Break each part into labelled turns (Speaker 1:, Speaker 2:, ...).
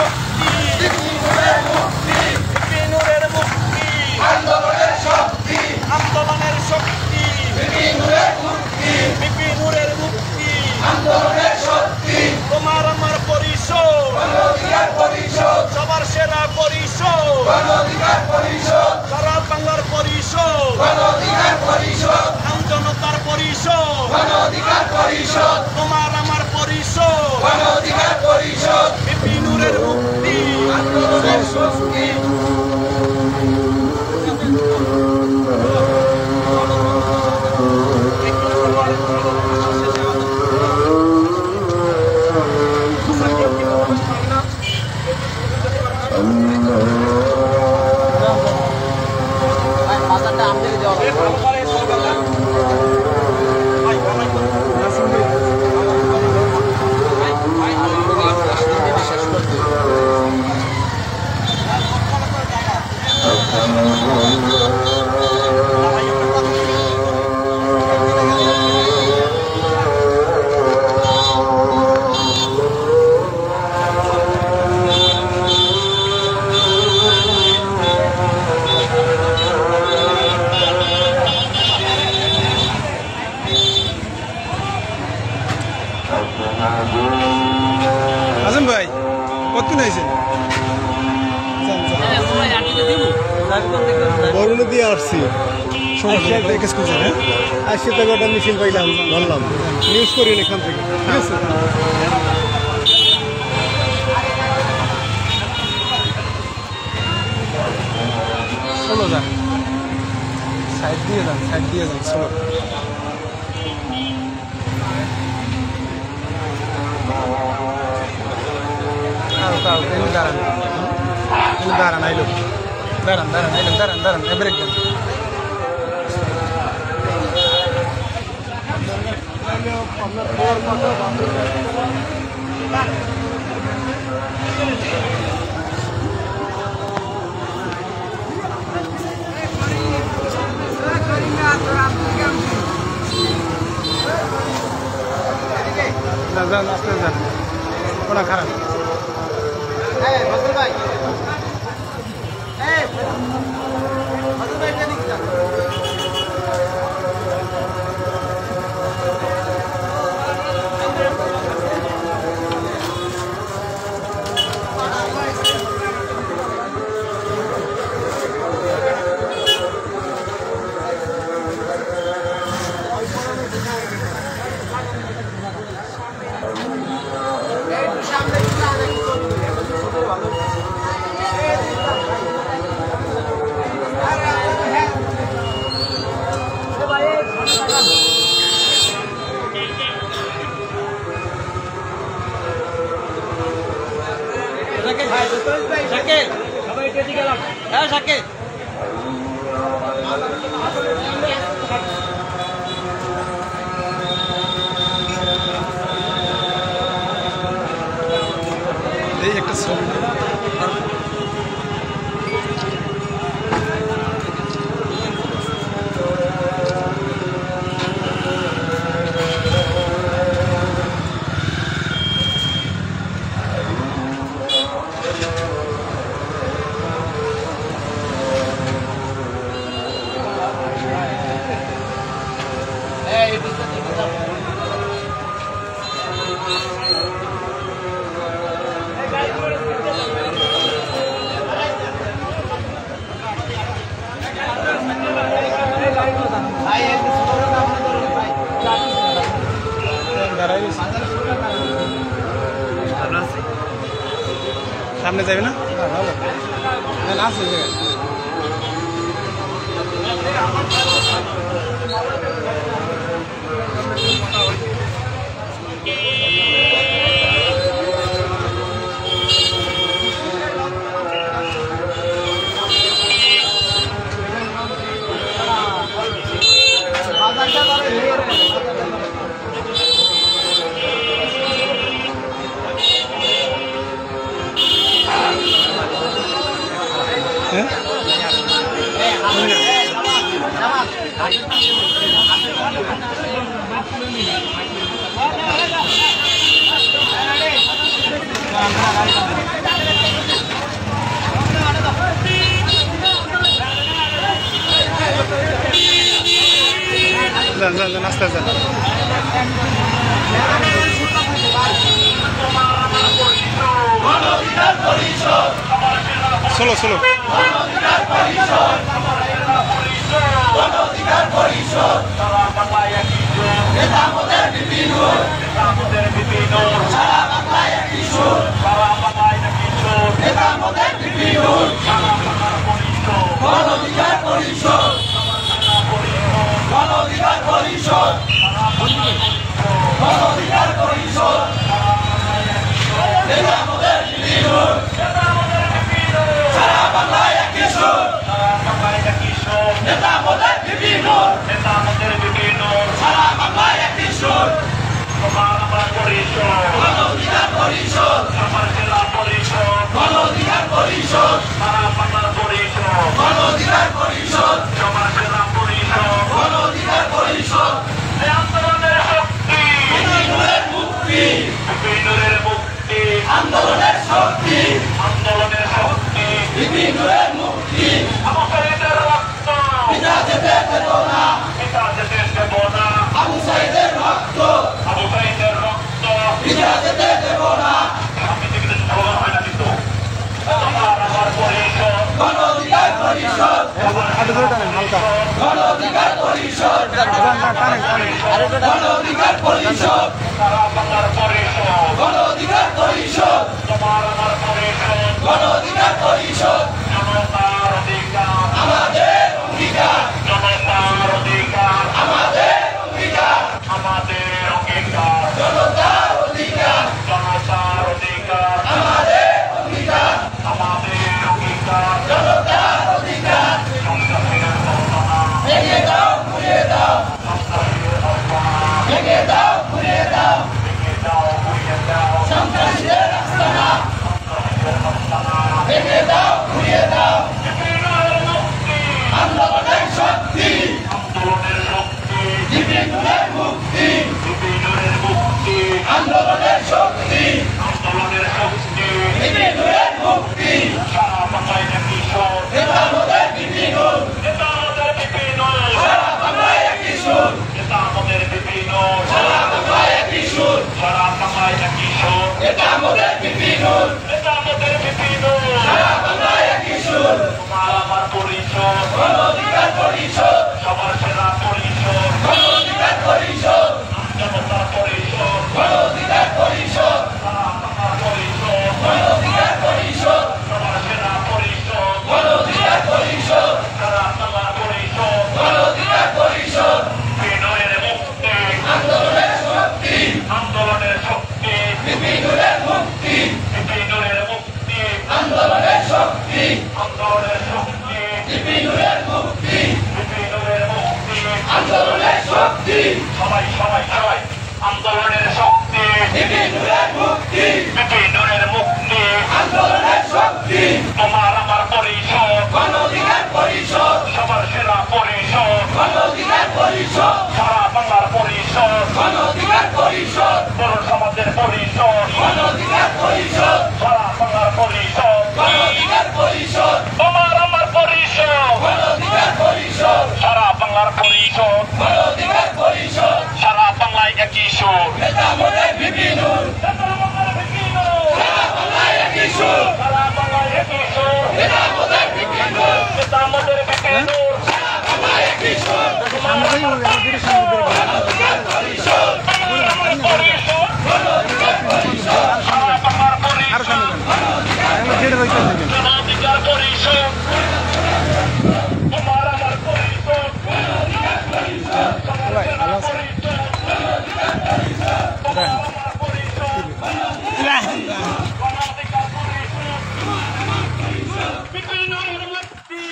Speaker 1: শক্তি বিপিনুরের মুক্তি আন্দোলনের শক্তি বিপিনুরের মুক্তি আন্দোলনের শক্তি তোমার আমার পরিষদ সবার সেরা পরিষদ সারা বাংলার পরিষদ আম জনতার পরিষদ তোমার আমার পরিষদ বিপিনুরের মুক্তি আন্দোলনের শক্তি
Speaker 2: আজম ভাই কতক্ষণ হয়েছে বরুণে দিয়ে আসছি আসছি তো একটা মিছিল পাইলাম ধরলাম নিউজ করি এখান থেকে ঠিক আছে চলো যান সাইড দিয়ে যান চলো দাঁড়ান আইলো দাঁড়ান ব্রেক দেন যান আসতে যান ওটা খারাপ একটা ছবি সামনে যাবে না আছে
Speaker 1: হ্যাঁ
Speaker 2: যান যান যান আস্তে যান চলো চলো
Speaker 1: আন্দোলনের শক্তি আন্দোলনের শক্তি বিপিনের মুক্তি আবু সাইদের রক্ত পিতা যেতে দেব না পিতা যেতে দেব না আবু সাইদের রক্ত পিতা যেতে দেব না আমি দেখতে স্লোগান হয় না কিন্তু তোমার আমার পরিষদ গণ অধিকার পরিষদ গণ অধিকার পরিষদ গণ অধিকার পরিষদ সারা বাংলার পরিষদ গণ অধিকার পরিষদ তোমার আমার পরিষদ গণ অধিকার পরিষদ জনতার অধিকার আমাদের অঙ্গীকার জনতার অধিকার আমাদের অঙ্গীকার আমাদের অঙ্গীকার জনতার অধিকার জনতার অধিকার আমাদের অঙ্গীকার আমাদের অঙ্গীকার জনতার অধিকার সংগ্রামের ঘটনা ভেঙে দাও ঘুরিয়ে দাও সংগ্রামের ঘটনা ভেঙে দাও ঘুরিয়ে দাও ভেঙে দাও ঘুরিয়ে দাও সন্ত্রাসীদের আস্তানা ভেঙে দাও ঘুরিয়ে দাও আন্দোলনের শক্তি আন্দোলনের শক্তি বিপিনের মুক্তি বিপিনের মুক্তি আন্দোলনের শক্তি আন্দোলনের শক্তি বিপিনের মুক্তি সারা বাংলায় একই সুর নেতা আমাদের বিপিনুর নেতা আমাদের বিপিনুর সারা বাংলায় একই সুর নেতা আমাদের বিপিনুর সারা বাংলায় একই সুর সারা বাংলায় একই সুর নেতা আমাদের বিপিনুর নেতা আমাদের বিপিনুর সারা বাংলায় একই সুর তোমার আমার পরিষদ গণ অধিকার পরিষদ সবার সেরা পরিষদ গণ অধিকার পরিষদ জনতার পরিষদ গণ অধিকার পরিষদ সারা বাংলার পরিষদ গণ অধিকার পরিষদ সবার সেরা পরিষদ গণ অধিকার পরিষদ সারা বাংলার পরিষদ গণ অধিকার পরিষদ বিনয়ের মুক্তি আন্দোলনের শক্তি আন্দোলনের শক্তি বিপিনের মুক্তি বিপিনের মুক্তি আন্দোলনের শক্তি আন্দোলনের শক্তি বিপিনের মুক্তি বিপিনের মুক্তি আন্দোলনের শক্তি সবাই সবাই সবাই আন্দোলনের শক্তি বিপিনের মুক্তি বিপিনের মুক্তি আন্দোলনের শক্তি তোমার আমার পরিষদ গণ অধিকার পরিষদ সবার সেরা পরিষদ গণ অধিকার পরিষদ সারা বাংলার পরিষদ গণ অধিকার পরিষদ বড় সমাজের পরিষদ গণ অধিকার পরিষদ সারা বাংলার পরিষদ গণ অধিকার পরিষদ তোমার আমার পরিষদ গণ অধিকার পরিষদ সারা বাংলার পরিষদ গণ অধিকার পরিষদ সারা বাংলায় একই সুর নেতা আমাদের বিপিনুর নেতা আমাদের বিপিনুর সারা বাংলায় একই সুর সারা বাংলায় একই সুর নেতা আমাদের বিপিনুর নেতা আমাদের বিপিনুর সারা বাংলায় একই সুর তোমার আমার পরিষদ গণ অধিকার পরিষদ আমার পরিষদ গণ অধিকার পরিষদ সারা বাংলার পরিষদ গণ অধিকার পরিষদ তোমার আমার পরিষদ গণ অধিকার পরিষদ সবার সেরা পরিষদ গণ অধিকার পরিষদ তোমার আমার পরিষদ গণ অধিকার পরিষদ বিপিনের মুক্তি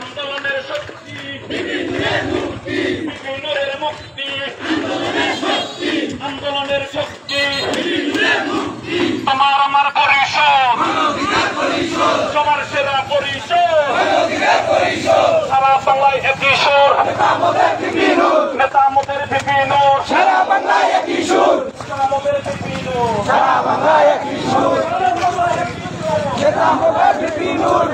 Speaker 1: আন্দোলনের শক্তি বিপিনের মুক্তি বিপিনের মুক্তি আন্দোলনের শক্তি আন্দোলনের শক্তি বিপিনের মুক্তি তোমার আমার পরিষদ গণ অধিকার পরিষদ সবার সেরা পরিষদ গণ অধিকার পরিষদ সারা বাংলায় একই সুর নেতা আমাদের বিপিনুর নেতা আমাদের বিপিনুর সারা বাংলায় একই সুর নেতা আমাদের বিপিনুর সারা বাংলায় একই সুর নেতা আমাদের বিপিনুর